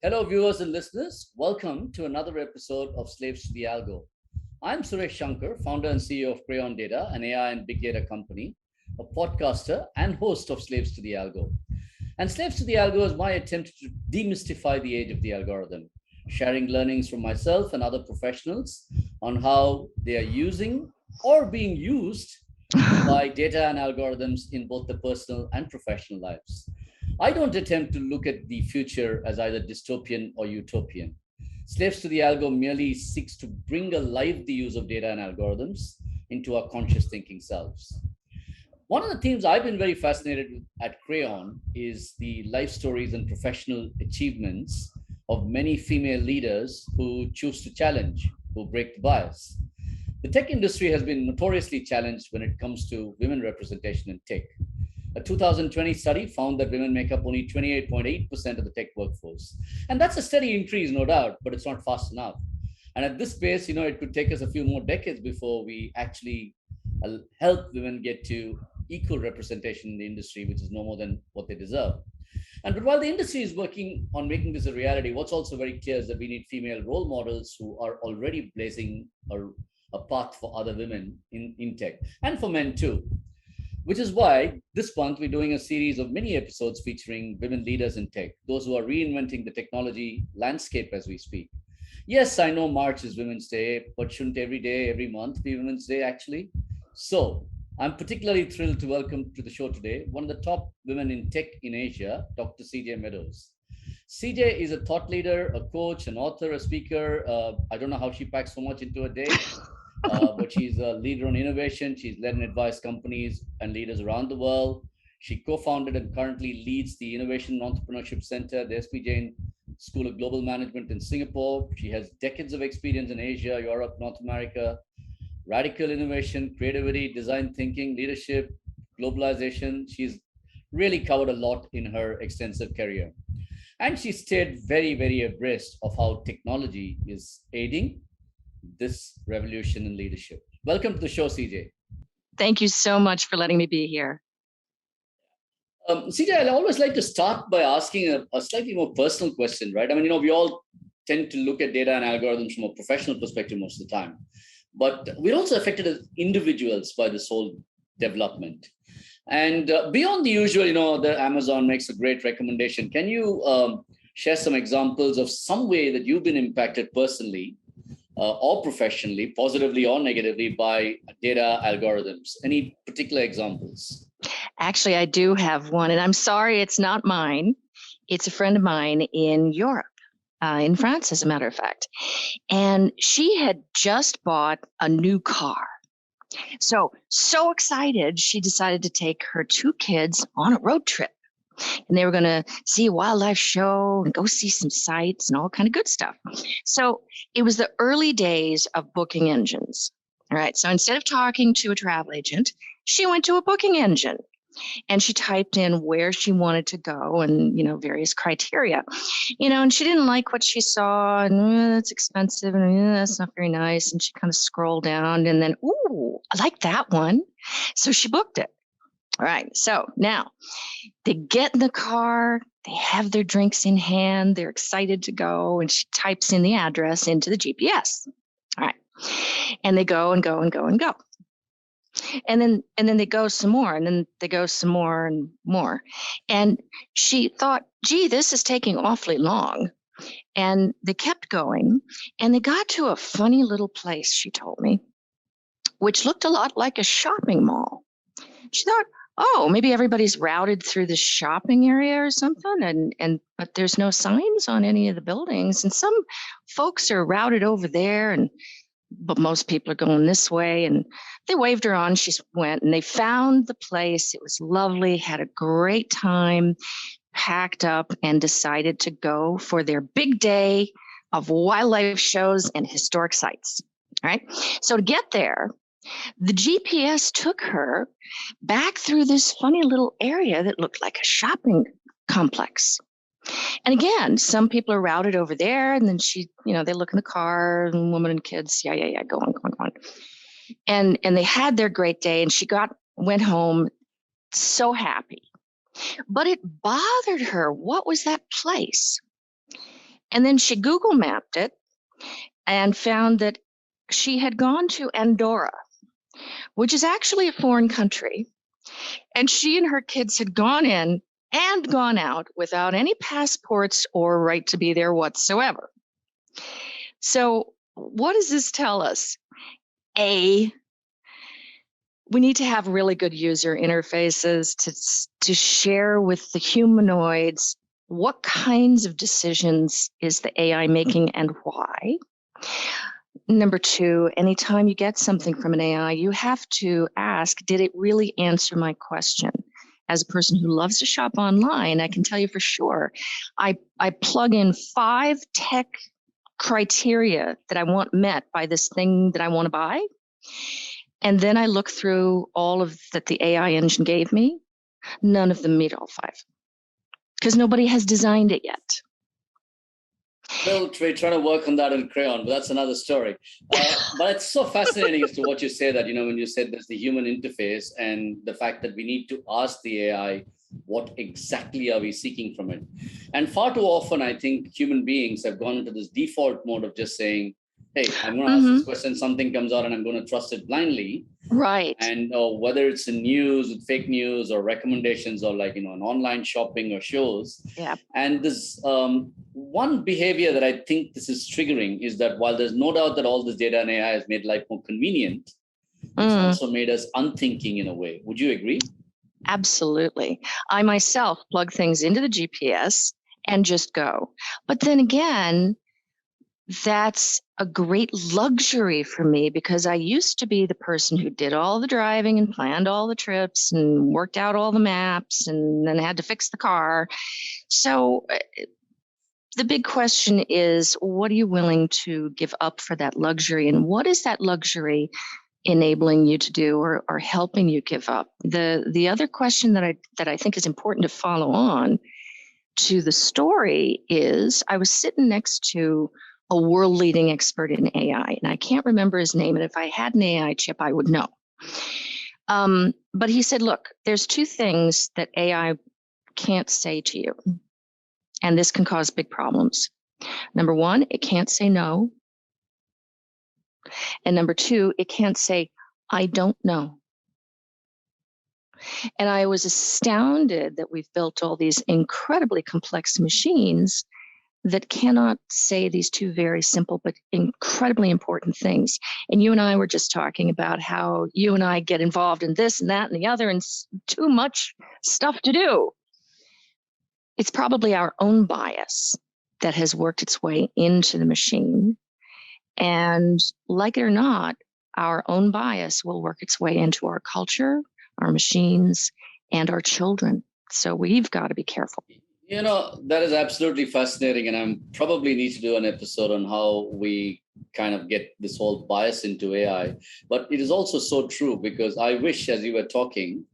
Hello, viewers and listeners. Welcome to another episode of Slaves to the Algo. I'm Suresh Shankar, founder and CEO of Crayon Data, an AI and big data company, a podcaster, and host of Slaves to the Algo. And Slaves to the Algo is my attempt to demystify the age of the algorithm, sharing learnings from myself and other professionals on how they are using or being used by data and algorithms in both the personal and professional lives. I don't attempt to look at the future as either dystopian or utopian. Slaves to the Algo merely seeks to bring alive the use of data and algorithms into our conscious thinking selves. One of the themes I've been very fascinated with at Crayon is the life stories and professional achievements of many female leaders who choose to challenge, who break the bias. The tech industry has been notoriously challenged when it comes to women representation in tech. A 2020 study found that women make up only 28.8% of the tech workforce. And that's a steady increase, no doubt, but it's not fast enough. And at this pace, it could take us a few more decades before we actually help women get to equal representation in the industry, which is no more than what they deserve. But while the industry is working on making this a reality, what's also very clear is that we need female role models who are already blazing a path for other women in tech and for men too. Which is why this month we're doing a series of mini episodes featuring women leaders in tech, those who are reinventing the technology landscape as we speak. Yes, I know March is Women's Day, but shouldn't every day, every month be Women's Day actually? So I'm particularly thrilled to welcome to the show today one of the top women in tech in Asia, Dr. CJ Meadows. CJ is a thought leader, a coach, an author, a speaker. I don't know how she packs so much into a day, but she's a leader on innovation. She's led and advised companies and leaders around the world. She co-founded and currently leads the Innovation and Entrepreneurship Center, the SP Jain School of Global Management in Singapore. She has decades of experience in Asia, Europe, North America, radical innovation, creativity, design thinking, leadership, globalization. She's really covered a lot in her extensive career. And she stayed very, very abreast of how technology is aiding this revolution in leadership. Welcome to the show, CJ. Thank you so much for letting me be here. CJ, I always like to start by asking a slightly more personal question, right? I mean, we all tend to look at data and algorithms from a professional perspective most of the time, but we're also affected as individuals by this whole development. And beyond the usual, the Amazon makes a great recommendation. Can you share some examples of some way that you've been impacted personally or professionally, positively or negatively, by data algorithms? Any particular examples? Actually, I do have one, and I'm sorry it's not mine. It's a friend of mine in Europe, in France, as a matter of fact. And she had just bought a new car. So excited, she decided to take her two kids on a road trip. And they were going to see a wildlife show and go see some sights and all kind of good stuff. So it was the early days of booking engines. All right. So instead of talking to a travel agent, she went to a booking engine and she typed in where she wanted to go and, various criteria, and she didn't like what she saw and that's expensive and that's not very nice. And she kind of scrolled down and then, ooh, I like that one. So she booked it. All right. So now they get in the car, they have their drinks in hand, they're excited to go, and she types in the address into the GPS. All right. And they go and go and go and go. And then they go some more, and then they go some more and more. And she thought, gee, this is taking awfully long. And they kept going, and they got to a funny little place, she told me, which looked a lot like a shopping mall. She thought, oh, maybe everybody's routed through the shopping area or something, but there's no signs on any of the buildings, and some folks are routed over there, but most people are going this way. And they waved her on. She went, and they found the place. It was lovely. Had a great time, packed up, and decided to go for their big day of wildlife shows and historic sites. All right. So to get there, the GPS took her back through this funny little area that looked like a shopping complex. And again, some people are routed over there, and then they look in the car, and woman and kids, go on. And they had their great day, and she went home so happy. But it bothered her. What was that place? And then she Google mapped it and found that she had gone to Andorra, which is actually a foreign country. And she and her kids had gone in and gone out without any passports or right to be there whatsoever. So, what does this tell us? A, we need to have really good user interfaces to share with the humanoids what kinds of decisions is the AI making and why. Number two, anytime you get something from an AI, you have to ask, did it really answer my question? As a person who loves to shop online, I can tell you for sure, I plug in 5 tech criteria that I want met by this thing that I want to buy. And then I look through all of that the AI engine gave me. None of them meet all 5 because nobody has designed it yet. Still trying to work on that in Crayon, but that's another story. But it's so fascinating as to what you say that, when you said there's the human interface and the fact that we need to ask the AI, what exactly are we seeking from it? And far too often, I think human beings have gone into this default mode of just saying, hey, I'm going to ask this question, something comes out and I'm going to trust it blindly. Right. And whether it's in news with fake news or recommendations or like, an online shopping or shows. Yeah. And this one behavior that I think this is triggering is that while there's no doubt that all this data and AI has made life more convenient, it's also made us unthinking in a way. Would you agree? Absolutely. I myself plug things into the GPS and just go. But then again, that's a great luxury for me because I used to be the person who did all the driving and planned all the trips and worked out all the maps and then had to fix the car. So the big question is, what are you willing to give up for that luxury? And what is that luxury enabling you to do or helping you give up? The other question that I think is important to follow on to the story is I was sitting next to a world-leading expert in AI, and I can't remember his name, and if I had an AI chip, I would know. But he said, look, there's 2 things that AI can't say to you, and this can cause big problems. Number 1, it can't say no. And number 2, it can't say, I don't know. And I was astounded that we've built all these incredibly complex machines that cannot say these 2 very simple but incredibly important things. And you and I were just talking about how you and I get involved in this and that and the other and too much stuff to do. It's probably our own bias that has worked its way into the machine. And like it or not, our own bias will work its way into our culture, our machines, and our children. So we've got to be careful. That is absolutely fascinating. And I probably need to do an episode on how we kind of get this whole bias into AI. But it is also so true because I wish, as you were talking,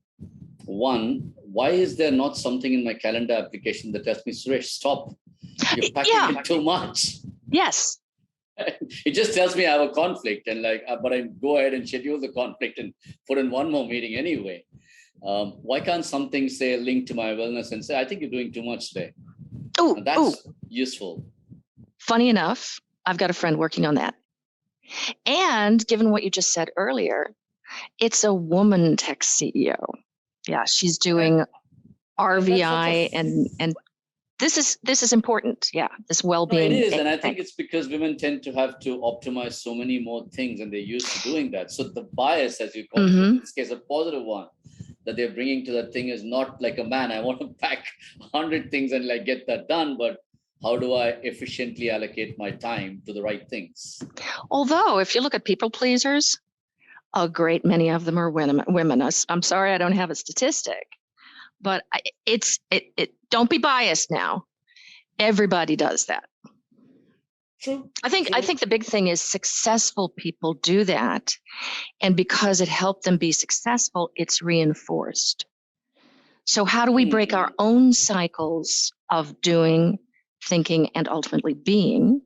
one, why is there not something in my calendar application that tells me, Suresh, stop, you're packing it too much? Yes. It just tells me I have a conflict and but I go ahead and schedule the conflict and put in one more meeting anyway. Why can't something say link to my wellness and say, I think you're doing too much today? That's useful. Funny enough, I've got a friend working on that. And given what you just said earlier, it's a woman tech CEO. Yeah, she's doing RVI and this is important. Yeah, this well-being. No, it is. And I think it's because women tend to have to optimize so many more things and they're used to doing that. So the bias, as you call it, in this case, a positive one that they're bringing to that thing is not like a man, I want to pack 100 things and get that done, but how do I efficiently allocate my time to the right things? Although, if you look at people pleasers, a great many of them are women. I'm sorry, I don't have a statistic, but don't be biased now. Everybody does that. True. I think the big thing is successful people do that. And because it helped them be successful, it's reinforced. So how do we break our own cycles of doing, thinking, and ultimately being?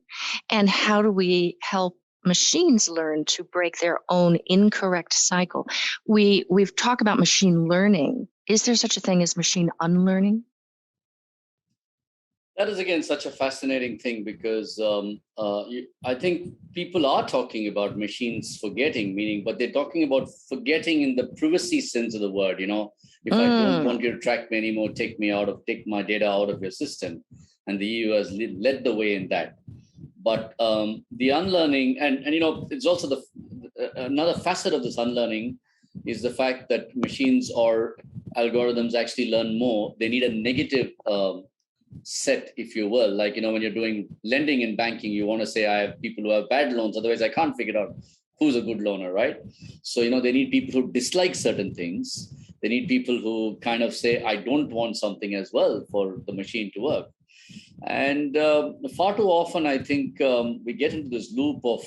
And how do we help machines learn to break their own incorrect cycle? We've talked about machine learning. Is there such a thing as machine unlearning? That is again such a fascinating thing because I think people are talking about machines forgetting, meaning, but they're talking about forgetting in the privacy sense of the word. If I don't want you to track me anymore, take my data out of your system, and the EU has led the way in that. But the unlearning, and it's also another facet of this unlearning is the fact that machines or algorithms actually learn more. They need a negative set, if you will. Like, when you're doing lending in banking, you want to say, I have people who have bad loans, otherwise I can't figure out who's a good loaner, right? So, they need people who dislike certain things. They need people who kind of say, I don't want something as well for the machine to work. And far too often, I think we get into this loop of,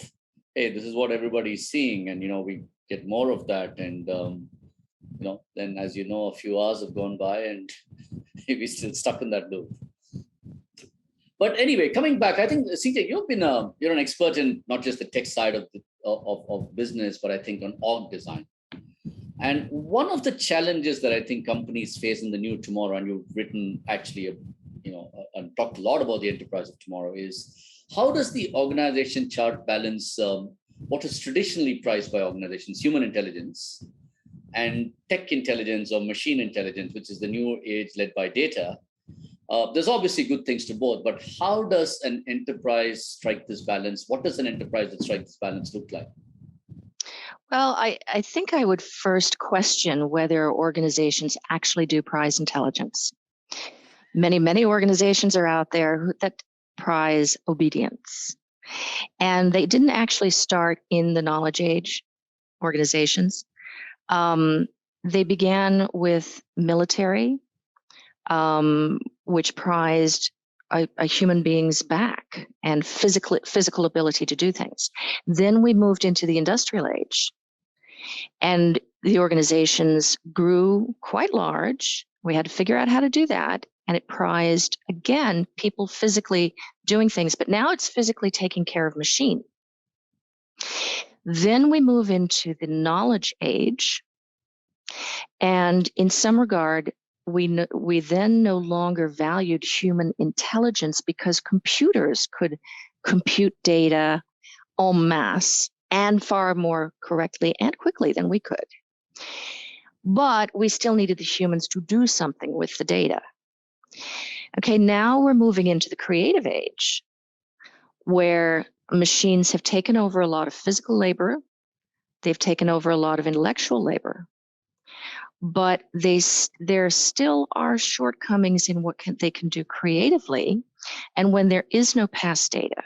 hey, this is what everybody's seeing, and we get more of that. And then, as a few hours have gone by, and we're still stuck in that loop. But anyway, coming back, I think CJ, you're an expert in not just the tech side of business, but I think on org design. And one of the challenges that I think companies face in the new tomorrow, and you've written actually, and talked a lot about the enterprise of tomorrow, is how does the organization chart balance what is traditionally prized by organizations, human intelligence, and tech intelligence or machine intelligence, which is the new age led by data. There's obviously good things to both, but how does an enterprise strike this balance? What does an enterprise that strikes this balance look like? Well, I think I would first question whether organizations actually do prize intelligence. Many organizations are out there that prize obedience. And they didn't actually start in the knowledge age organizations. They began with military, which prized a human being's back and physical ability to do things. Then we moved into the industrial age, and the organizations grew quite large. We had to figure out how to do that, and it prized, again, people physically doing things, but now it's physically taking care of machine. Then we move into the knowledge age, and in some regard, we then no longer valued human intelligence because computers could compute data en masse and far more correctly and quickly than we could. But we still needed the humans to do something with the data. Okay, now we're moving into the creative age, where machines have taken over a lot of physical labor. They've taken over a lot of intellectual labor. But there still are shortcomings in what they can do creatively. And when there is no past data,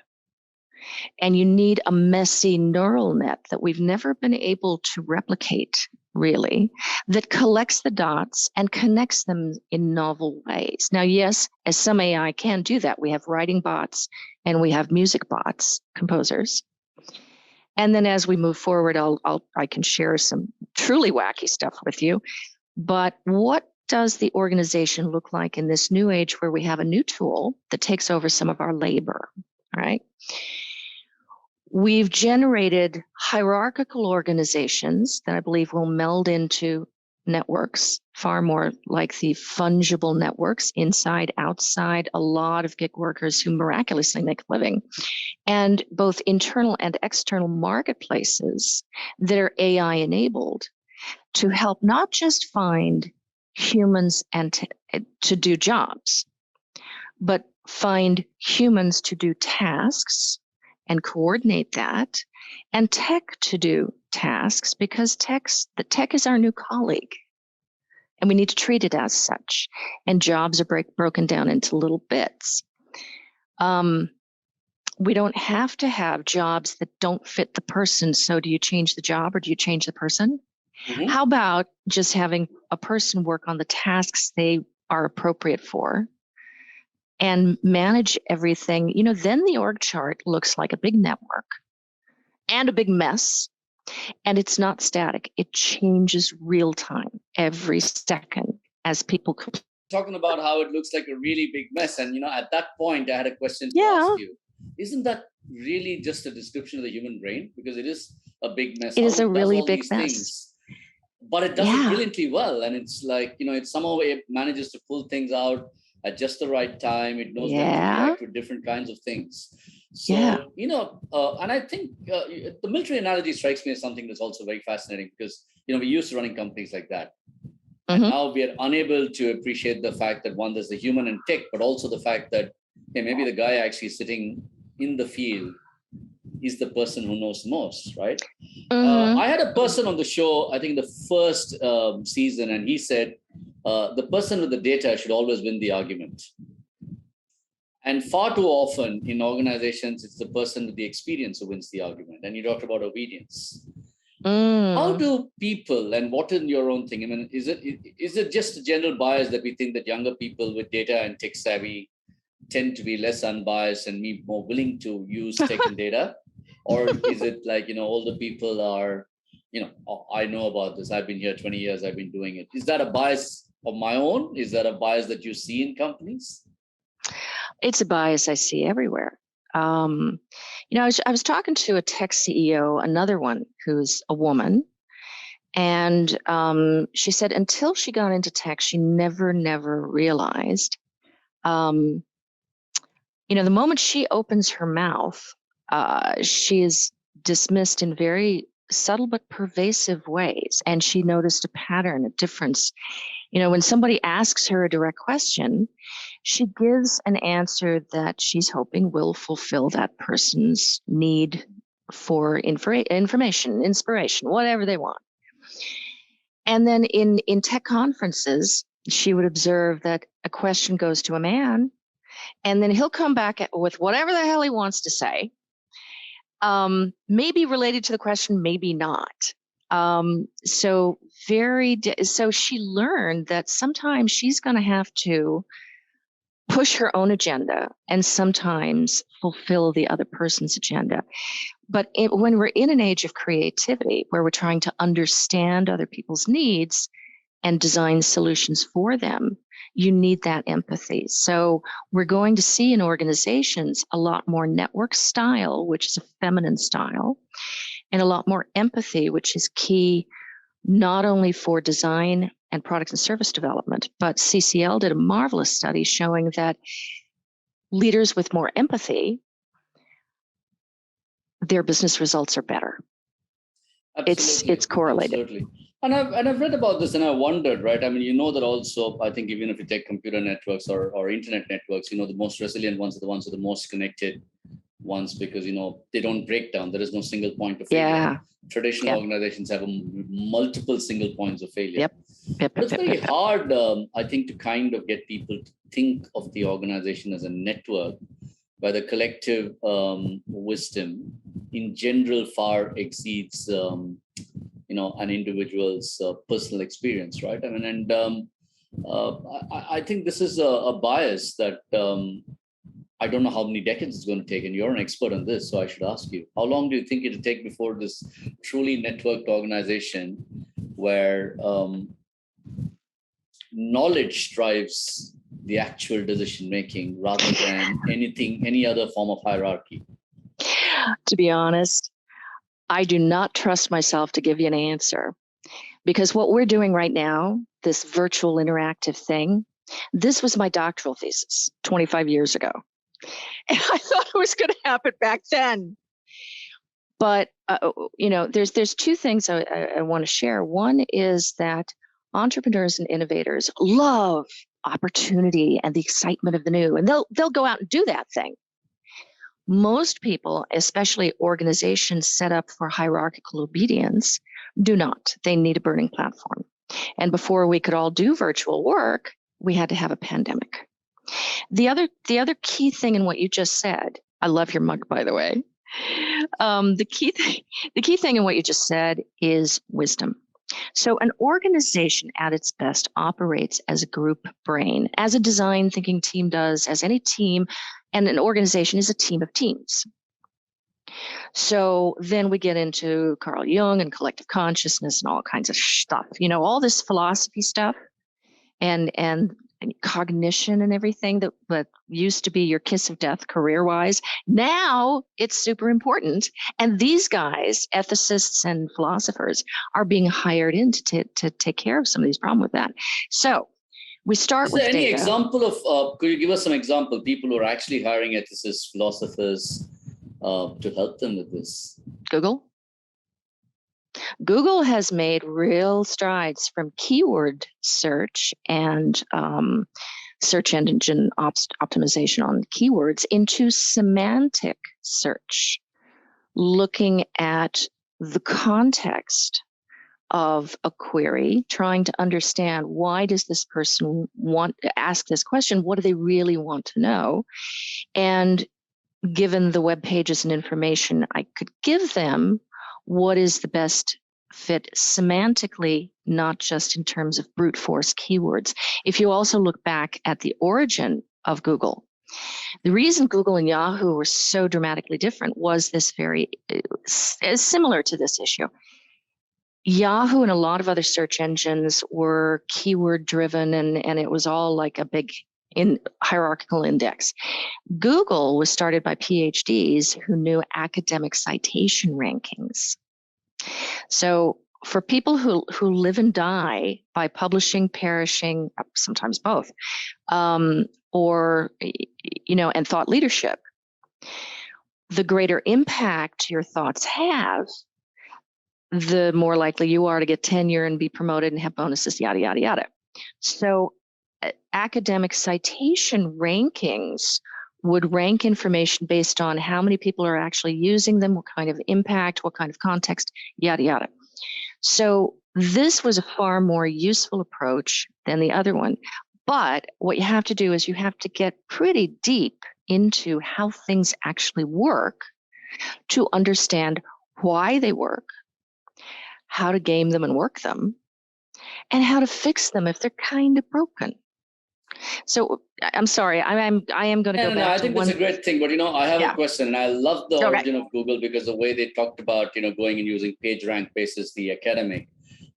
and you need a messy neural net that we've never been able to replicate, really, that collects the dots and connects them in novel ways. Now, yes, as some AI can do that, we have writing bots and we have music bots, composers. And then as we move forward, I can share some truly wacky stuff with you. But what does the organization look like in this new age where we have a new tool that takes over some of our labor, right? We've generated hierarchical organizations that I believe will meld into networks, far more like the fungible networks, inside, outside, a lot of gig workers who miraculously make a living, and both internal and external marketplaces that are AI enabled to help not just find humans and to do jobs, but find humans to do tasks and coordinate that, and tech to do tasks, because the tech is our new colleague, and we need to treat it as such. And jobs are broken down into little bits. We don't have to have jobs that don't fit the person. So do you change the job or do you change the person? Mm-hmm. How about just having a person work on the tasks they are appropriate for and manage everything? Then the org chart looks like a big network and a big mess, and it's not static. It changes real time every second as people talking about how it looks like a really big mess. And at that point I had a question to ask you. Isn't that really just a description of the human brain? Because it is a big mess. It is a really big mess. But it does it brilliantly well. And it's like, it somehow it manages to pull things out at just the right time. It knows when to Yeah. react to different kinds of things. So, Yeah. and I think the military analogy strikes me as something that's also very fascinating because, we're used to running companies like that. And now we are unable to appreciate the fact that one, there's the human in tech, but also the fact that, hey, maybe the guy actually sitting in the field is the person who knows most, right? I had a person on the show, I think the first season, and he said, the person with the data should always win the argument. And far too often in organizations, it's the person with the experience who wins the argument. And you talked about obedience. How do people, and what in your own thing? I mean, is it just a general bias that we think that younger people with data and tech savvy tend to be less unbiased and be more willing to use tech and data? Or is it like, older people are, oh, I know about this. I've been here 20 years. I've been doing it. Is that a bias of my own? Is that a bias that you see in companies? It's a bias I see everywhere. I was talking to a tech CEO, another one who's a woman, and she said until she got into tech, she never realized, the moment she opens her mouth, she is dismissed in very subtle but pervasive ways. And she noticed a pattern, a difference. When somebody asks her a direct question, she gives an answer that she's hoping will fulfill that person's need for information, inspiration, whatever they want. And then in tech conferences, she would observe that a question goes to a man, and then he'll come back with whatever the hell he wants to say, maybe related to the question, maybe not. So she learned that sometimes she's going to have to push her own agenda and sometimes fulfill the other person's agenda. But when we're in an age of creativity, where we're trying to understand other people's needs and design solutions for them, you need that empathy. So we're going to see in organizations a lot more network style, which is a feminine style, and a lot more empathy, which is key not only for design and product and service development, but CCL did a marvelous study showing that leaders with more empathy, their business results are better. Absolutely. It's correlated. Absolutely. And I've read about this and I wondered, right? I mean, that also, I think even if you take computer networks or internet networks, the most resilient ones are the ones with the most connected ones because, they don't break down. There is no single point of failure. Yeah. Traditional organizations have multiple single points of failure. Yep. But it's very hard, I think, to kind of get people to think of the organization as a network where the collective wisdom in general far exceeds, an individual's personal experience, right? I mean, and I think this is a bias that I don't know how many decades it's going to take, and you're an expert on this, so I should ask you, how long do you think it'll take before this truly networked organization where knowledge drives the actual decision making rather than any other form of hierarchy? To be honest, I do not trust myself to give you an answer, because what we're doing right now, this virtual interactive thing, this was my doctoral thesis 25 years ago. And I thought it was going to happen back then. But, there's two things I want to share. One is that entrepreneurs and innovators love opportunity and the excitement of the new, and they'll go out and do that thing. Most people, especially organizations set up for hierarchical obedience, do not. They need a burning platform. And before we could all do virtual work, we had to have a pandemic. The other key thing in what you just said, I love your mug, by the way. The key thing in what you just said is wisdom. So an organization at its best operates as a group brain, as a design thinking team does, as any team, and an organization is a team of teams. So then we get into Carl Jung and collective consciousness and all kinds of stuff, all this philosophy stuff and cognition and everything that used to be your kiss of death career-wise. Now it's super important. And these guys, ethicists and philosophers, are being hired in to take care of some of these problems with that. So We start Is with there any data. example of, could you give us some example, people who are actually hiring ethicists, philosophers to help them with this? Google. Google has made real strides from keyword search and search engine optimization on keywords into semantic search, looking at the context of a query, trying to understand why does this person want to ask this question? What do they really want to know? And given the web pages and information I could give them, what is the best fit semantically, not just in terms of brute force keywords. If you also look back at the origin of Google, the reason Google and Yahoo were so dramatically different was this very similar to this issue. Yahoo and a lot of other search engines were keyword driven, and it was all like a big hierarchical index. Google was started by PhDs who knew academic citation rankings. So for people who live and die by publishing, perishing, sometimes both, or and thought leadership, the greater impact your thoughts have, the more likely you are to get tenure and be promoted and have bonuses, yada, yada, yada. So academic citation rankings would rank information based on how many people are actually using them, what kind of impact, what kind of context, yada, yada. So this was a far more useful approach than the other one. But what you have to do is you have to get pretty deep into how things actually work to understand why they work, how to game them and work them, and how to fix them if they're kind of broken. So I'm sorry, I am going to go back. No, I think that's a great thing. But, I have a question, and I love the origin of Google because the way they talked about, going and using page rank basis, the academic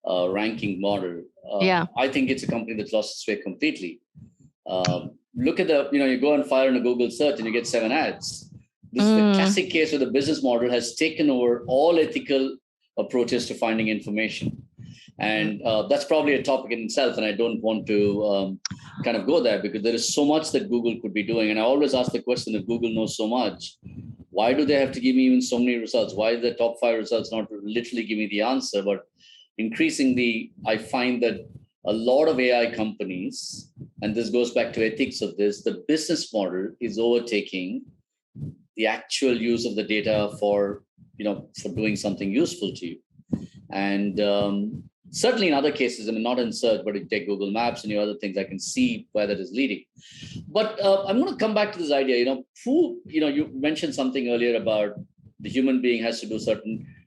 ranking model. I think it's a company that's lost its way completely. Look at you go and fire in a Google search and you get 7 ads. This is the classic case where the business model has taken over all ethical approaches to finding information. And that's probably a topic in itself. And I don't want to kind of go there because there is so much that Google could be doing. And I always ask the question, if Google knows so much, why do they have to give me even so many results? Why is the top 5 results not literally give me the answer? But increasingly, I find that a lot of AI companies, and this goes back to ethics of this, the business model is overtaking the actual use of the data for doing something useful to you. And certainly in other cases, not in search, but you take Google Maps and your other things, I can see where that is leading. But I'm going to come back to this idea, you mentioned something earlier about the human being has to do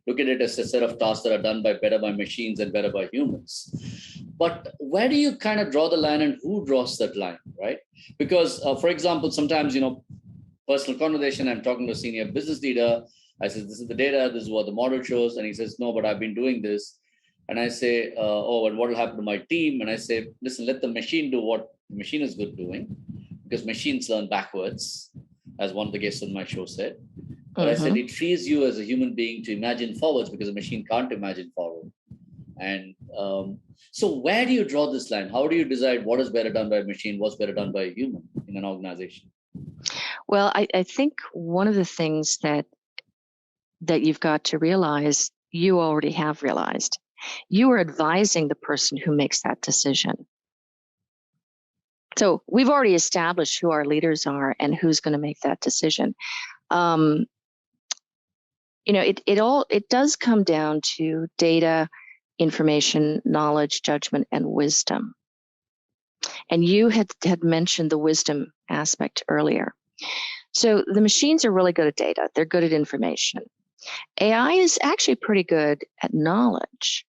look at it as a set of tasks that are done better by machines and better by humans. But where do you kind of draw the line and who draws that line, right? Because, for example, sometimes, personal conversation, I'm talking to a senior business leader. I said, this is the data, this is what the model shows. And he says, no, but I've been doing this. And I say, and what will happen to my team? And I say, listen, let the machine do what the machine is good doing, because machines learn backwards, as one of the guests on my show said. But I said, it frees you as a human being to imagine forwards because a machine can't imagine forward. And so where do you draw this line? How do you decide what is better done by a machine, what's better done by a human in an organization? Well, I think one of the things that you've got to realize, you already have realized, you are advising the person who makes that decision. So we've already established who our leaders are and who's going to make that decision. It does come down to data, information, knowledge, judgment, and wisdom. And you had mentioned the wisdom aspect earlier. So the machines are really good at data. They're good at information. AI is actually pretty good at knowledge,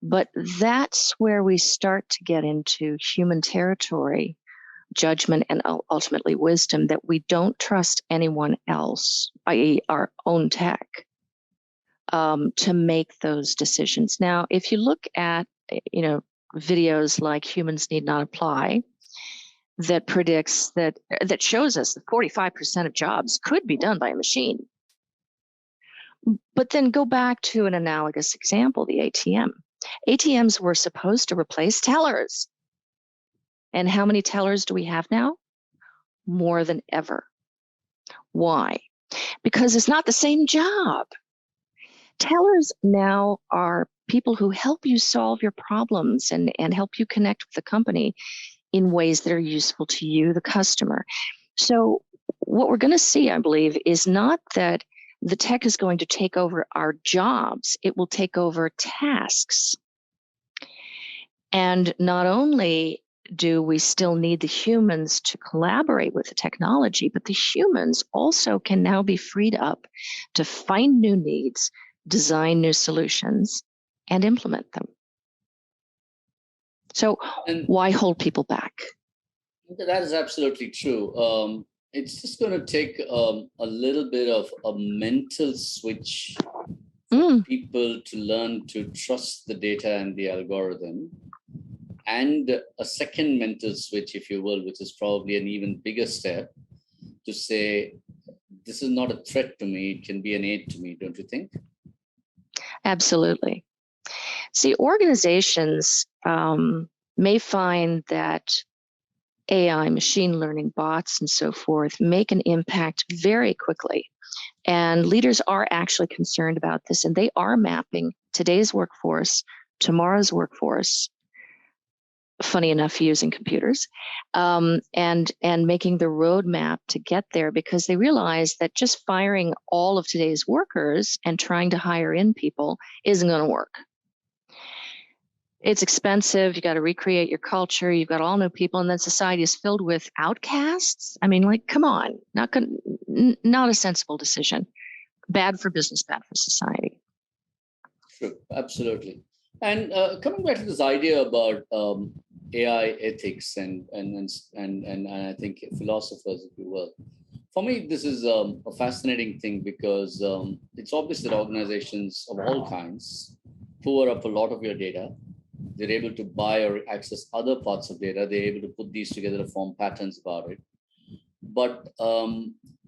but that's where we start to get into human territory, judgment, and ultimately wisdom, that we don't trust anyone else, i.e. our own tech, to make those decisions. Now, if you look at, videos like Humans Need Not Apply, that predicts that shows us that 45% of jobs could be done by a machine. But then go back to an analogous example, the ATM. ATMs were supposed to replace tellers. And how many tellers do we have now? More than ever. Why? Because it's not the same job. Tellers now are people who help you solve your problems and help you connect with the company in ways that are useful to you, the customer. So what we're going to see, I believe, is not that the tech is going to take over our jobs. It will take over tasks. And not only do we still need the humans to collaborate with the technology, but the humans also can now be freed up to find new needs, design new solutions, and implement them. So why hold people back? That is absolutely true. It's just going to take a little bit of a mental switch for people to learn to trust the data and the algorithm, and a second mental switch, if you will, which is probably an even bigger step, to say, this is not a threat to me, it can be an aid to me, don't you think? Absolutely. See, organizations may find that AI, machine learning, bots, and so forth make an impact very quickly. And leaders are actually concerned about this, and they are mapping today's workforce, tomorrow's workforce, funny enough, using computers, and making the roadmap to get there, because they realize that just firing all of today's workers and trying to hire in people isn't going to work. It's expensive. You got to recreate your culture. You've got all new people, and then society is filled with outcasts. I mean, like, come on, not a sensible decision. Bad for business, bad for society. True, absolutely. And coming back to this idea about AI ethics and I think philosophers, if you will. For me, this is a fascinating thing, because it's obvious that organizations of all kinds pour up a lot of your data. They're able to buy or access other parts of data. They're able to put these together to form patterns about it. But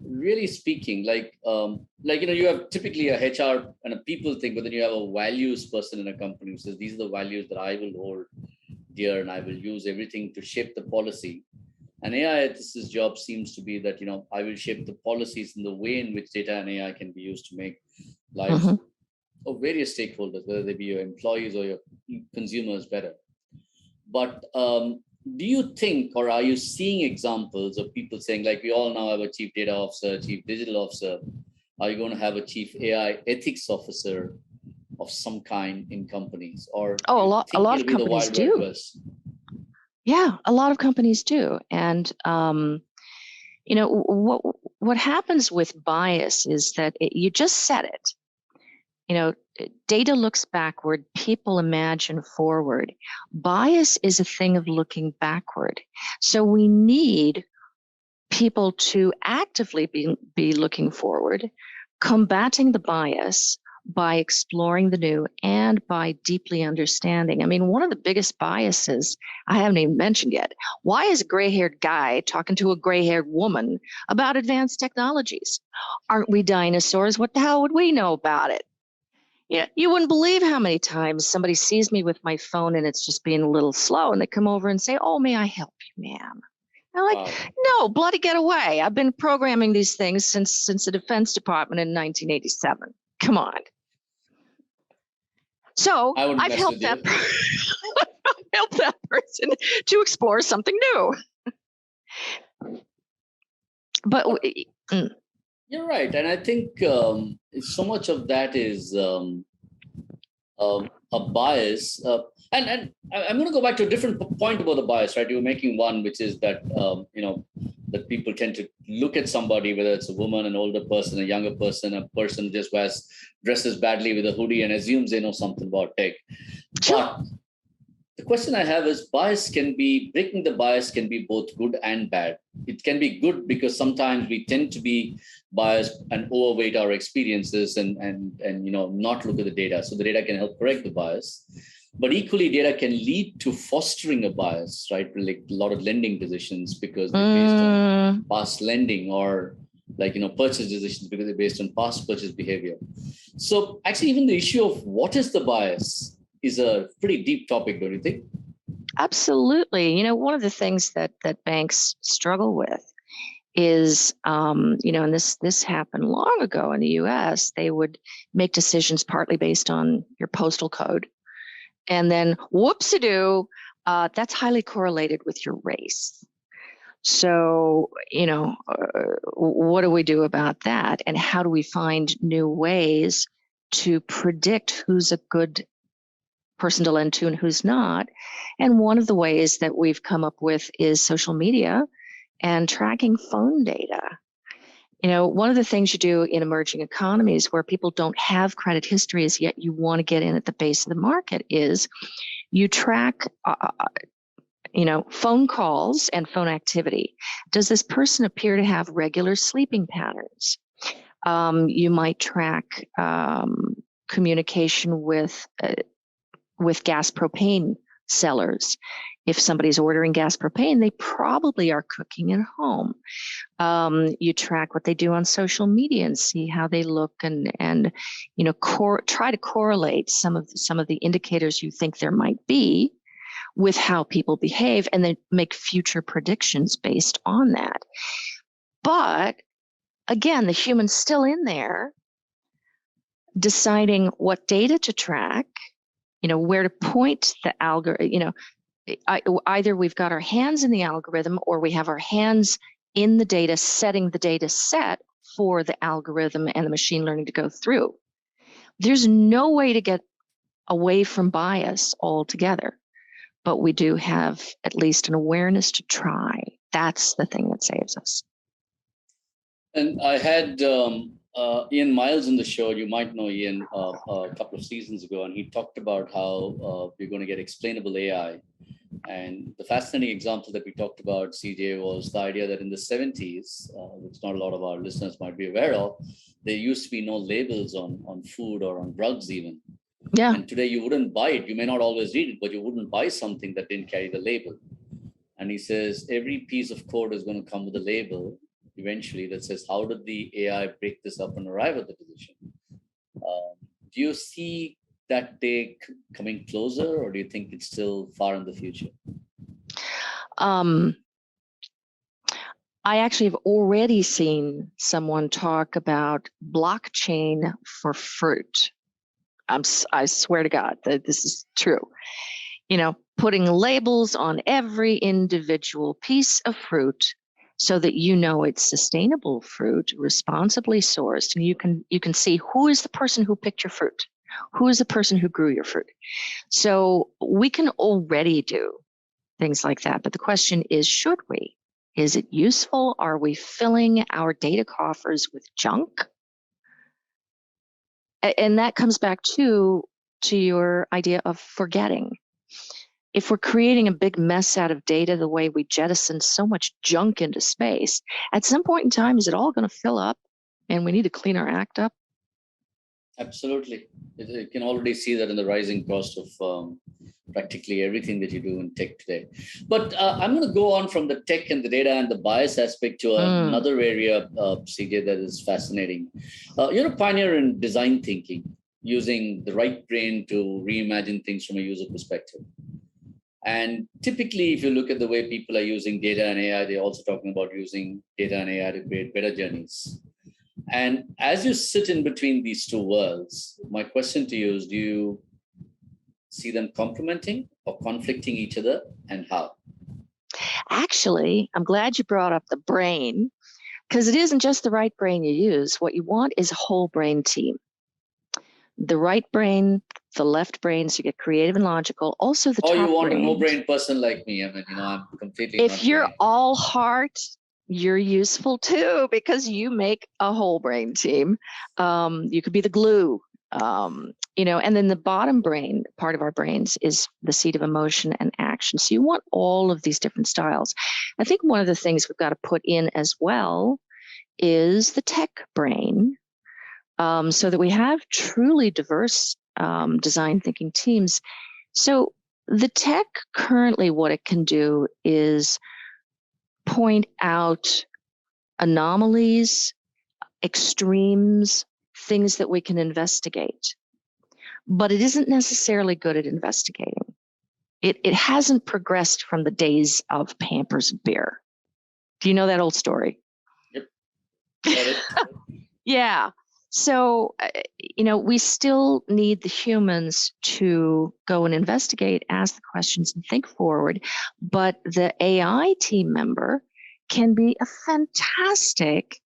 really speaking, you have typically a HR and a people thing, but then you have a values person in a company who says, these are the values that I will hold dear, and I will use everything to shape the policy. And AI ethicist's job seems to be that, I will shape the policies in the way in which data and AI can be used to make lives of various stakeholders, whether they be your employees or your consumers, better. But do you think, or are you seeing examples of people saying, like, we all now have a chief data officer, chief digital officer, are you going to have a chief AI ethics officer of some kind in companies? Or a lot of companies do. Yeah, a lot of companies do. And what happens with bias is that you just said it. Data looks backward, people imagine forward. Bias is a thing of looking backward. So we need people to actively be looking forward, combating the bias by exploring the new and by deeply understanding. I mean, one of the biggest biases I haven't even mentioned yet. Why is a gray-haired guy talking to a gray-haired woman about advanced technologies? Aren't we dinosaurs? What the hell would we know about it? Yeah, you wouldn't believe how many times somebody sees me with my phone and it's just being a little slow, and they come over and say, "Oh, may I help you, ma'am?" I'm like, "No, bloody get away. I've been programming these things since the Defense Department in 1987. Come on." So I've helped that person to explore something new. But you're right, and I think so much of that is a bias. And I'm going to go back to a different point about the bias, right? You were making one, which is that that people tend to look at somebody, whether it's a woman, an older person, a younger person, a person just dresses badly with a hoodie and assumes they know something about tech. But the question I have is, breaking the bias can be both good and bad. It can be good because sometimes we tend to be biased and overweight our experiences and not look at the data. So the data can help correct the bias. But equally, data can lead to fostering a bias, right? Like a lot of lending decisions because they're based on past lending, or purchase decisions because they're based on past purchase behavior. So actually, even the issue of what is the bias is a pretty deep topic, don't you think? Absolutely. One of the things that banks struggle with is, and this happened long ago in the U.S. They would make decisions partly based on your postal code, and then whoopsie-doo, that's highly correlated with your race. So, what do we do about that? And how do we find new ways to predict who's a good person to lend to and who's not? And one of the ways that we've come up with is social media and tracking phone data. One of the things you do in emerging economies where people don't have credit histories yet you want to get in at the base of the market is you track phone calls and phone activity. Does this person appear to have regular sleeping patterns? You might track communication with gas propane sellers. If somebody's ordering gas propane, they probably are cooking at home. You track what they do on social media and see how they look, and try to correlate some of the indicators you think there might be with how people behave, and then make future predictions based on that. But again, the human's still in there deciding what data to track, where to point the algorithm. Either we've got our hands in the algorithm or we have our hands in the data, setting the data set for the algorithm and the machine learning to go through. There's no way to get away from bias altogether, but we do have at least an awareness to try. That's the thing that saves us. And I had Ian Miles on the show. You might know Ian a couple of seasons ago, and he talked about how we're going to get explainable AI. And the fascinating example that we talked about, CJ, was the idea that in the 70s, which not a lot of our listeners might be aware of, there used to be no labels on food or on drugs even. Yeah. And today you wouldn't buy it. You may not always read it, but you wouldn't buy something that didn't carry the label. And he says every piece of code is going to come with a label eventually that says, how did the AI break this up and arrive at the decision? Do you see that day coming closer, or do you think it's still far in the future? I actually have already seen someone talk about blockchain for fruit. I swear to God that this is true. Putting labels on every individual piece of fruit so that it's sustainable fruit, responsibly sourced, and you can see who is the person who picked your fruit, who is the person who grew your fruit. So we can already do things like that. But the question is, should we? Is it useful? Are we filling our data coffers with junk? And that comes back to your idea of forgetting. If we're creating a big mess out of data the way we jettison so much junk into space, at some point in time, is it all going to fill up and we need to clean our act up? Absolutely. You can already see that in the rising cost of practically everything that you do in tech today. But I'm going to go on from the tech and the data and the bias aspect to another area, CJ, that is fascinating. You're a pioneer in design thinking, using the right brain to reimagine things from a user perspective. And typically, if you look at the way people are using data and AI, they're also talking about using data and AI to create better journeys. And as you sit in between these two worlds, my question to you is, do you see them complementing or conflicting each other, and how? Actually, I'm glad you brought up the brain, because it isn't just the right brain you use. What you want is a whole brain team. The right brain, the left brain, so you get creative and logical. Also the top brain. Oh, you want a no-brain person like me. I mean, I'm completely If you're all heart, you're useful too, because you make a whole brain team. You could be the glue. And then the bottom brain, part of our brains, is the seat of emotion and action. So you want all of these different styles. I think one of the things we've got to put in as well is the tech brain, so that we have truly diverse design thinking teams. So the tech currently, what it can do is point out anomalies, extremes, things that we can investigate. But it isn't necessarily good at investigating. It hasn't progressed from the days of Pampers Bear. Do you know that old story? Yep. Got it. Yeah. So, we still need the humans to go and investigate, ask the questions, and think forward. But the AI team member can be a fantastic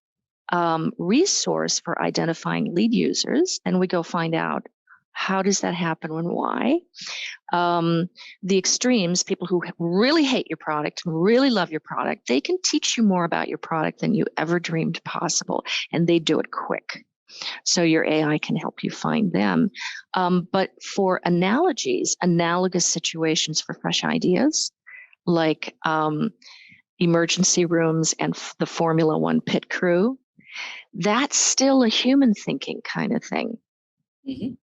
resource for identifying lead users. And we go find out how does that happen and why. The extremes, people who really hate your product and really love your product, they can teach you more about your product than you ever dreamed possible. And they do it quick. So your AI can help you find them. But for analogies, analogous situations for fresh ideas, like emergency rooms and the Formula One pit crew, that's still a human thinking kind of thing. Mm-hmm.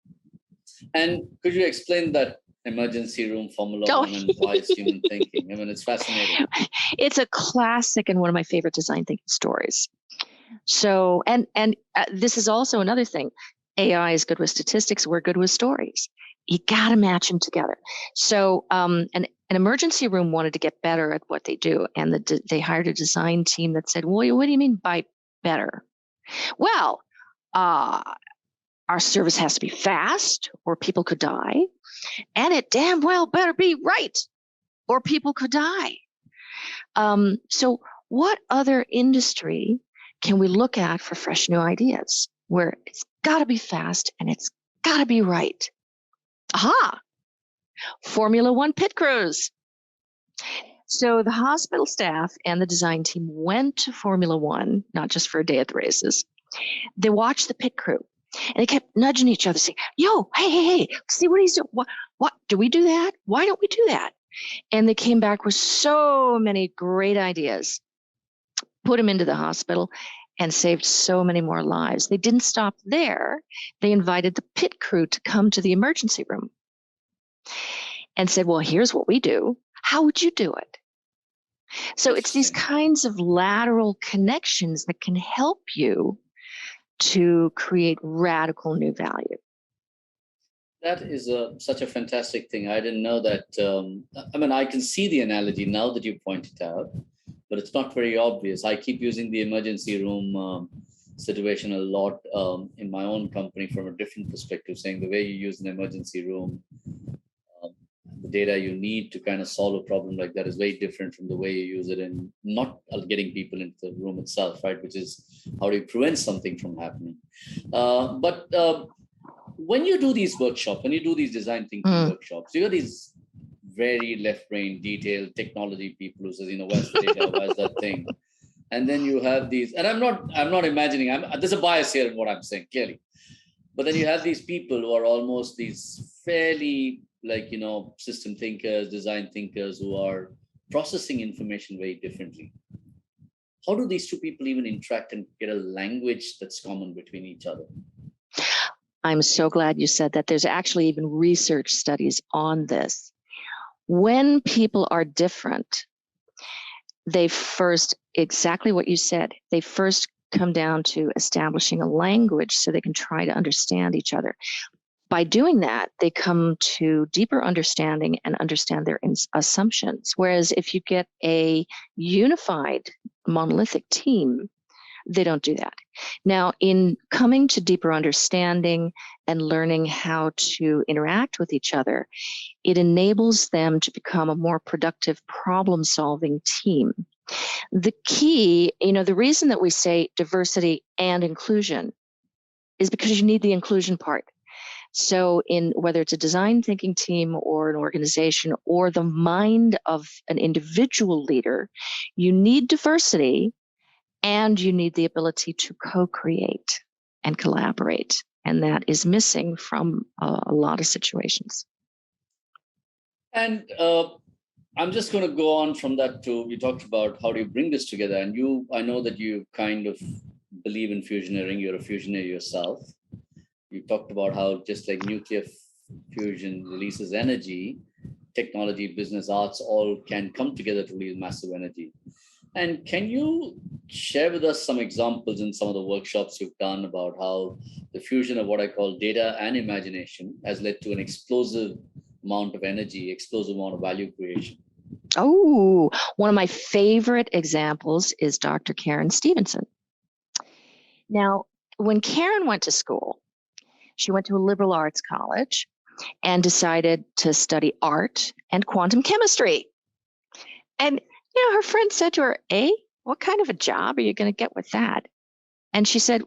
And could you explain that emergency room Formula One and why it's human thinking? I mean, it's fascinating. It's a classic and one of my favorite design thinking stories. So, and this is also another thing. AI is good with statistics. We're good with stories. You got to match them together. So, an emergency room wanted to get better at what they do, and they hired a design team that said, "Well, what do you mean by better?" Well, our service has to be fast, or people could die, and it damn well better be right, or people could die. So, what other industry can we look at for fresh new ideas where it's got to be fast and it's got to be right? Aha! Formula One pit crews. So the hospital staff and the design team went to Formula One, not just for a day at the races. They watched the pit crew and they kept nudging each other, saying, "Yo, hey, see what he's doing? What do we do that? Why don't we do that?" And they came back with so many great ideas, put them into the hospital, and saved so many more lives. They didn't stop there. They invited the pit crew to come to the emergency room and said, "Well, here's what we do. How would you do it?" So it's these kinds of lateral connections that can help you to create radical new value. That is such a fantastic thing. I didn't know that. I mean, I can see the analogy now that you pointed out, but it's not very obvious. I keep using the emergency room situation a lot in my own company from a different perspective, saying the way you use an emergency room, the data you need to kind of solve a problem like that is very different from the way you use it in not getting people into the room itself, right? Which is how do you prevent something from happening? But when you do these workshops, when you do these design thinking workshops, you have these very left-brain, detailed technology people who says, where's the data, where's that thing? And then you have these, and I'm not imagining, there's a bias here in what I'm saying, clearly. But then you have these people who are almost these fairly, system thinkers, design thinkers who are processing information very differently. How do these two people even interact and get a language that's common between each other? I'm so glad you said that. There's actually even research studies on this. When people are different, they first, exactly what you said, they first come down to establishing a language so they can try to understand each other. By doing that, they come to deeper understanding and understand their assumptions. Whereas if you get a unified monolithic team, they don't do that. Now, in coming to deeper understanding and learning how to interact with each other, it enables them to become a more productive problem-solving team. The key, the reason that we say diversity and inclusion is because you need the inclusion part. So in whether it's a design thinking team or an organization or the mind of an individual leader, you need diversity and you need the ability to co-create and collaborate. And that is missing from a lot of situations. And I'm just going to go on from that to, you talked about how do you bring this together. And I know that you kind of believe in fusioneering. You're a fusioner yourself. You talked about how just like nuclear fusion releases energy, technology, business, arts, all can come together to release massive energy. And can you share with us some examples in some of the workshops you've done about how the fusion of what I call data and imagination has led to an explosive amount of energy, explosive amount of value creation. Oh, one of my favorite examples is Dr. Karen Stevenson. Now, when Karen went to school, she went to a liberal arts college and decided to study art and quantum chemistry. And, her friend said to her, what kind of a job are you going to get with that? And she said,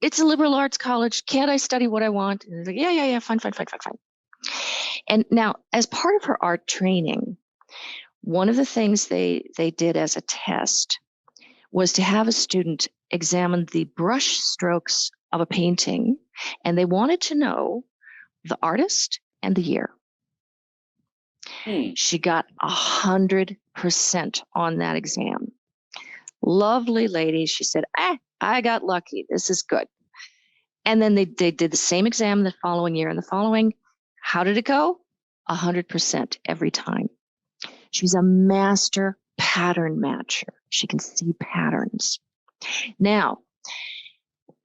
it's a liberal arts college. Can't I study what I want? And like, yeah, fine. And now, as part of her art training, one of the things they did as a test was to have a student examine the brush strokes of a painting, and they wanted to know the artist and the year. She got 100% on that exam. Lovely lady. She said, I got lucky. This is good. And then they did the same exam the following year and the following. How did it go? 100% every time. She's a master pattern matcher. She can see patterns. Now,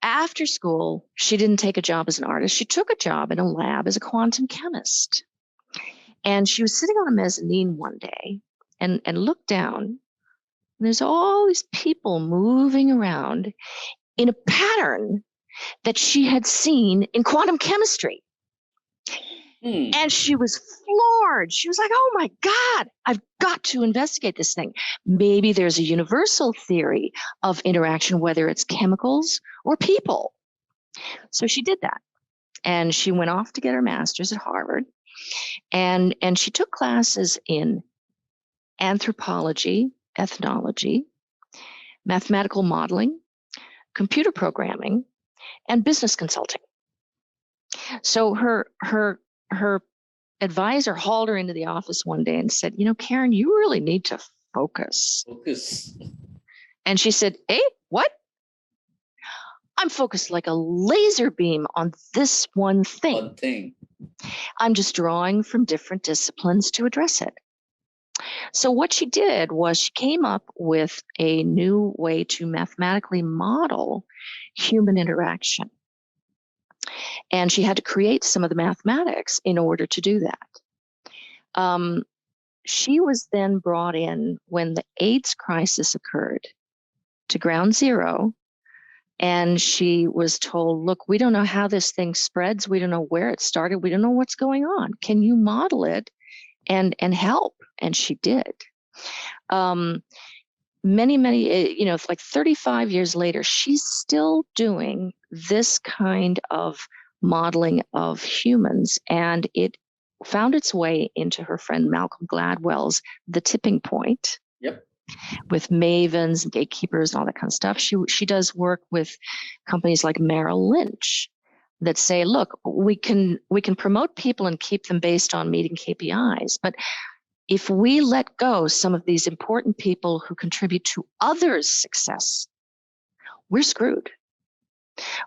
after school, she didn't take a job as an artist. She took a job in a lab as a quantum chemist. And she was sitting on a mezzanine one day and looked down. And there's all these people moving around in a pattern that she had seen in quantum chemistry. And she was floored. She was like, oh my God, I've got to investigate this thing. Maybe there's a universal theory of interaction, whether it's chemicals or people. So she did that. And she went off to get her master's at Harvard. And she took classes in anthropology, ethnology, mathematical modeling, computer programming, and business consulting. So her advisor hauled her into the office one day and said, Karen, you really need to focus. And she said, what? I'm focused like a laser beam on this one thing. I'm just drawing from different disciplines to address it. So what she did was she came up with a new way to mathematically model human interaction. And she had to create some of the mathematics in order to do that. She was then brought in when the AIDS crisis occurred to ground zero. And she was told, look, we don't know how this thing spreads. We don't know where it started. We don't know what's going on. Can you model it and help? And she did. Many, like 35 years later, she's still doing this kind of modeling of humans. And it found its way into her friend Malcolm Gladwell's The Tipping Point. Yep. With mavens and gatekeepers and all that kind of stuff. She does work with companies like Merrill Lynch that say, look, we can promote people and keep them based on meeting KPIs. But if we let go some of these important people who contribute to others' success, we're screwed.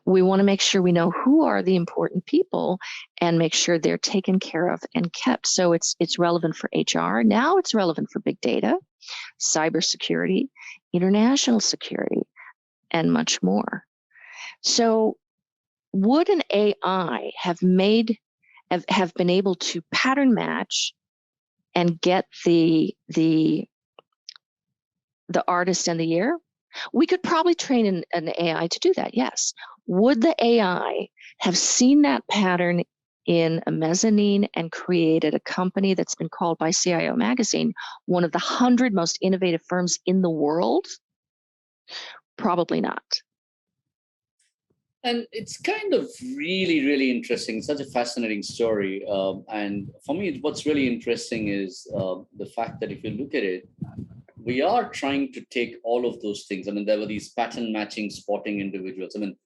We want to make sure we know who are the important people and make sure they're taken care of and kept. So it's relevant for HR. Now it's relevant for big data, cybersecurity, international security, and much more. So would an AI have been able to pattern match and get the artist and the year? We could probably train an AI to do that, yes. Would the AI have seen that pattern in a mezzanine and created a company that's been called by CIO Magazine one of the 100 most innovative firms in the world? Probably not. And it's kind of really, really interesting. Such a fascinating story. And for me, what's really interesting is the fact that if you look at it, we are trying to take all of those things. I mean, there were these pattern matching, spotting individuals. I mean,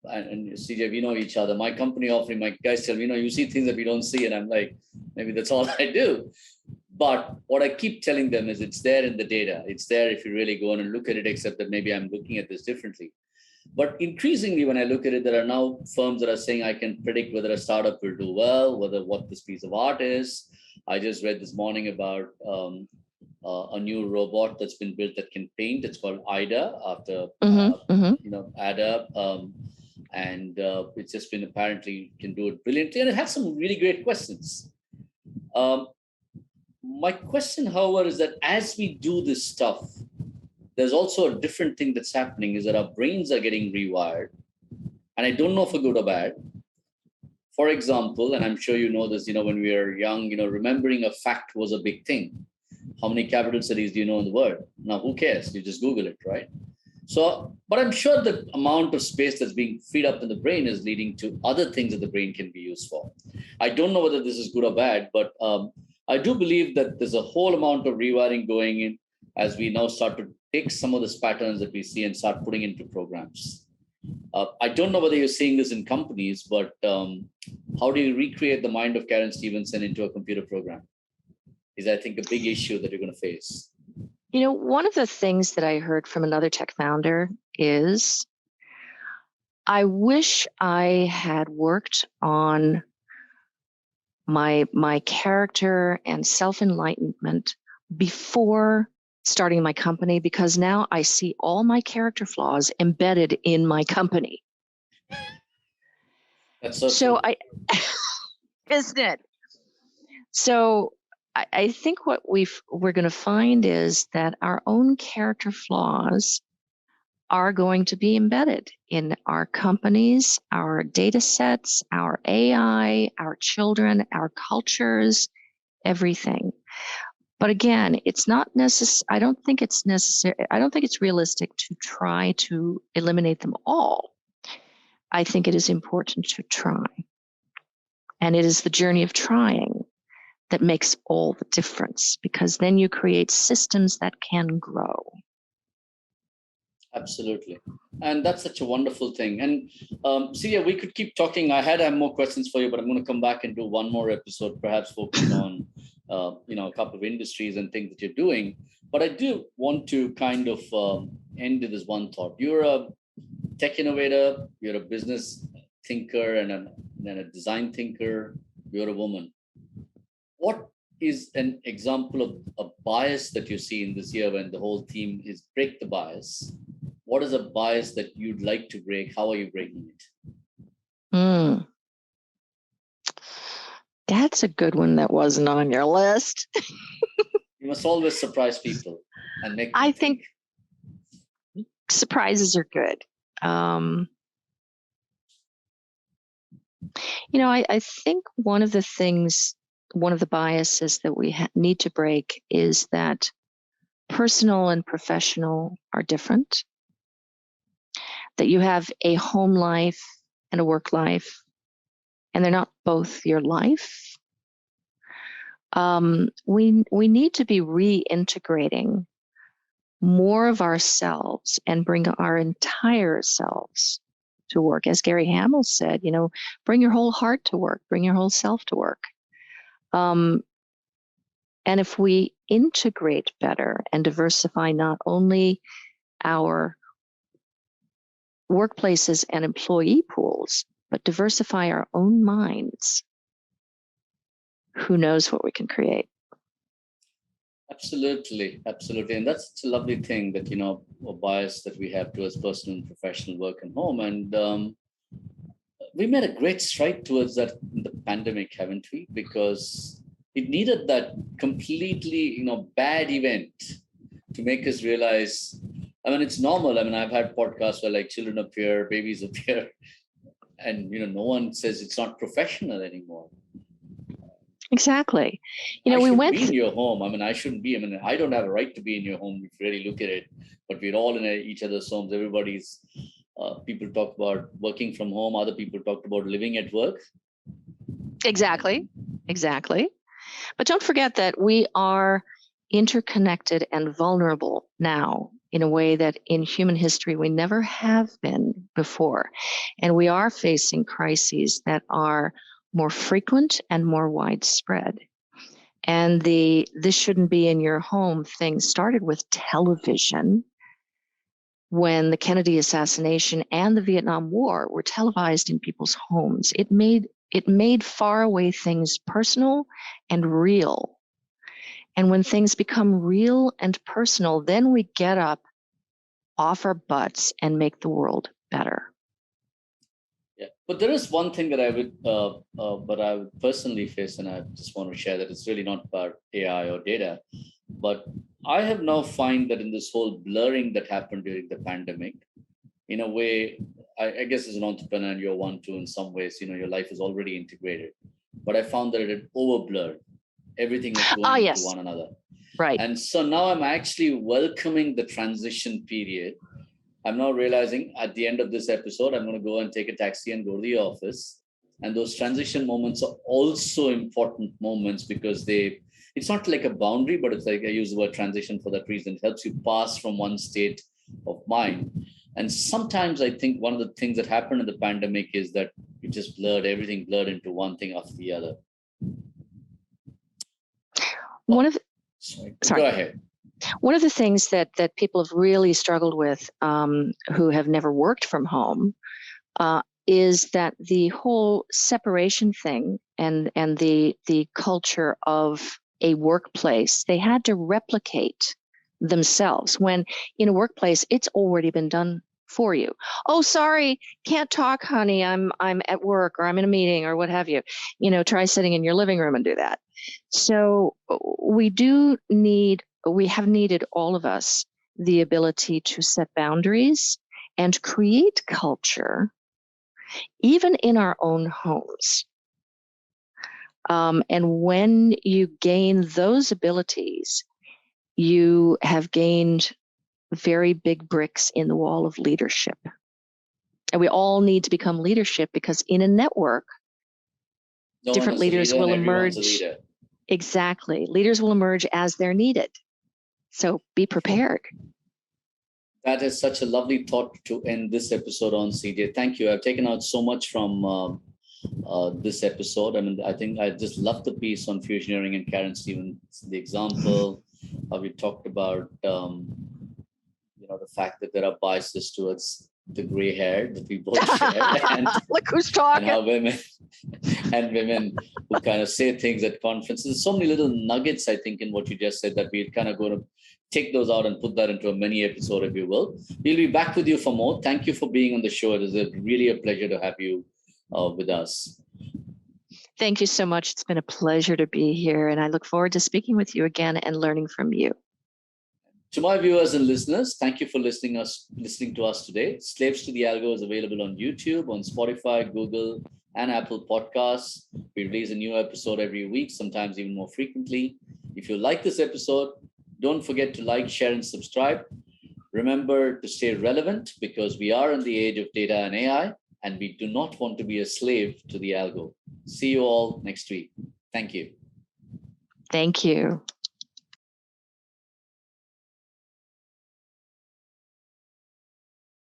and CJ, we know each other. My company offering, my guys tell me, you see things that we don't see. And I'm like, maybe that's all I do. But what I keep telling them is it's there in the data. It's there if you really go on and look at it, except that maybe I'm looking at this differently. But increasingly, when I look at it, there are now firms that are saying I can predict whether a startup will do well, what this piece of art is. I just read this morning about a new robot that's been built that can paint. It's called Ida, after Ada, and it's just been apparently can do it brilliantly, and it has some really great questions. My question, however, is that as we do this stuff, there's also a different thing that's happening is that our brains are getting rewired. And I don't know for good or bad. For example, and I'm sure you know this, when we were young, remembering a fact was a big thing. How many capital cities do you know in the world? Now, who cares? You just Google it, right? So, but I'm sure the amount of space that's being freed up in the brain is leading to other things that the brain can be used for. I don't know whether this is good or bad, but I do believe that there's a whole amount of rewiring going in as we now start to take some of these patterns that we see and start putting into programs. I don't know whether you're seeing this in companies, but how do you recreate the mind of Karen Stevenson into a computer program? Is, I think, a big issue that you're going to face. One of the things that I heard from another tech founder is, I wish I had worked on my character and self-enlightenment before starting my company, because now I see all my character flaws embedded in my company. That's so true. Isn't it? So I think what we're going to find is that our own character flaws are going to be embedded in our companies, our data sets, our AI, our children, our cultures, everything. But again, it's not necessary. I don't think it's necessary. I don't think it's realistic to try to eliminate them all. I think it is important to try. And it is the journey of trying that makes all the difference, because then you create systems that can grow. Absolutely. And that's such a wonderful thing. And Celia, we could keep talking. I have more questions for you, but I'm going to come back and do one more episode, perhaps focused on, a couple of industries and things that you're doing. But I do want to kind of end with this one thought. You're a tech innovator, you're a business thinker and a design thinker, you're a woman. What is an example of a bias that you see in this year when the whole theme is break the bias? What is a bias that you'd like to break? How are you breaking it? That's a good one that wasn't on your list. You must always surprise people and make them think surprises are good. I think one of the biases that we need to break is that personal and professional are different, that you have a home life and a work life, and they're not both your life. We need to be reintegrating more of ourselves and bring our entire selves to work. As Gary Hamel said, bring your whole heart to work, bring your whole self to work. And if we integrate better and diversify not only our workplaces and employee pools, but diversify our own minds, who knows what we can create. Absolutely. And that's such a lovely thing that, a bias that we have towards personal and professional work and home. And we made a great stride towards that in the pandemic, haven't we? Because it needed that completely, bad event to make us realize, it's normal. I've had podcasts where children appear, babies appear, and, no one says it's not professional anymore. Exactly. We went be in your home. I shouldn't be. I don't have a right to be in your home if you really look at it. But we're all in each other's homes. Everybody's. People talk about working from home. Other people talked about living at work. Exactly. But don't forget that we are interconnected and vulnerable now in a way that in human history we never have been before. And we are facing crises that are more frequent and more widespread. And this shouldn't be in your home thing started with television, when the Kennedy assassination and the Vietnam War were televised in people's homes. It made faraway things personal and real. And when things become real and personal, then we get up off our butts and make the world better. Yeah, But there is one thing that I would personally face, and I just want to share that it's really not about AI or data, but I have now find that in this whole blurring that happened during the pandemic, in a way, I guess as an entrepreneur, and you're one too in some ways, your life is already integrated. But I found that it had over blurred. Everything was Ah, going into yes, one another. right. And so now I'm actually welcoming the transition period. I'm now realizing at the end of this episode, I'm going to go and take a taxi and go to the office. And those transition moments are also important moments because it's not like a boundary, but it's like I use the word transition for that reason. It helps you pass from one state of mind. And sometimes I think one of the things that happened in the pandemic is that it just everything blurred into one thing after the other. One of Sorry. Sorry. Go ahead. One of the things that people have really struggled with, who have never worked from home, is that the whole separation thing and the culture of a workplace, they had to replicate themselves when in a workplace it's already been done for you. Oh, sorry, can't talk, honey. I'm at work, or I'm in a meeting, or what have you. Try sitting in your living room and do that. So we have needed, all of us, the ability to set boundaries and create culture, even in our own homes. And when you gain those abilities, you have gained very big bricks in the wall of leadership. And we all need to become leadership, because in a network, different leaders will emerge. Exactly. Leaders will emerge as they're needed. So be prepared. That is such a lovely thought to end this episode on, CJ. Thank you. I've taken out so much from this episode. I mean, I think I just love the piece on fusioneering and Karen Stevens, the example. We talked about, the fact that there are biases towards the gray hair that we both share. And, look who's talking. And how women who kind of say things at conferences. So many little nuggets, I think, in what you just said, that we're kind of going to take those out and put that into a mini episode, if you will. We'll be back with you for more. Thank you for being on the show. It is really a pleasure to have you with us. Thank you so much. It's been a pleasure to be here, and I look forward to speaking with you again and learning from you. To my viewers and listeners, thank you for listening to us today. Slaves to the Algo is available on YouTube, on Spotify, Google, and Apple Podcasts. We release a new episode every week, sometimes even more frequently. If you like this episode, don't forget to like, share, and subscribe. Remember to stay relevant, because we are in the age of data and AI, and we do not want to be a slave to the algo. See you all next week. Thank you. Thank you.